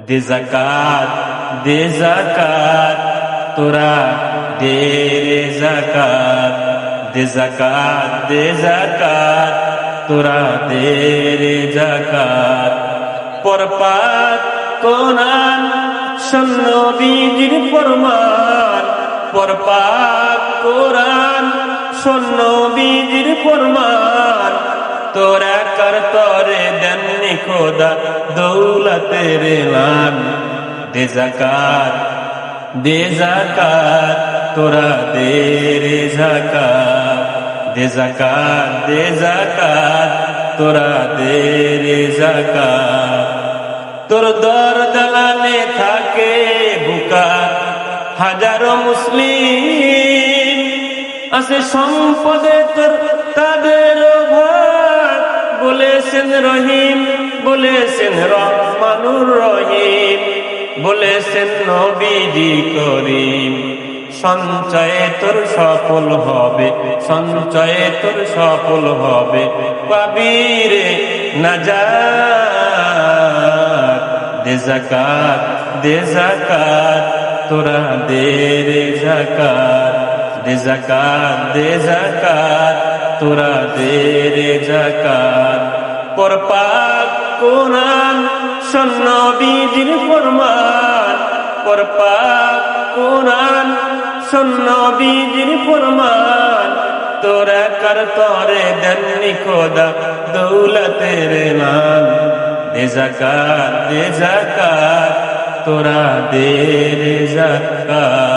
দে যাকাত, দে যাকাত, তোরা দে রে যাকাত, দে যাকাত, দে যাকাত, তোরা দে রে যাকাত। পরপাত কোরআন শোন নবীজির ফরমান, পরপাত কোরআন শোন নবীজির ফরমান। তোরা কর তরে দেননি খোদা দৌলতের এলান। দে যাকাত, দে যাকাত, তোরা দে রে যাকাত, দে যাকাত, দে যাকাত, তোরা দে রে যাকাত। তোর দর দালানে থাকে বুকা হাজারো মুসলিম, আছে সম্পদে তোর তাদের ভাগ। বলেছেন রহিম, বলেছেন রহমানুর রহিম, বলেছেন নবীজি করিম। সঞ্চয়ে তোর সফল হবে, সঞ্চয়ে তোর সফল হবে, পাবিরে নাজাত। দে যাকাত, দে যাকাত, তোরা দে রে যাকাত, দে যাকাত, দে যাকাত, তোরা দে রে যাকাত। পরপাক কোরআন শোন নবীজির ফরমান, পরপাক কোরআন শোন নবীজির ফরমান। তোরা কর তরে দেননি খোদা দৌলতের এলান। দে যাকাত, দে যাকাত, তোরা দে রে যাকাত।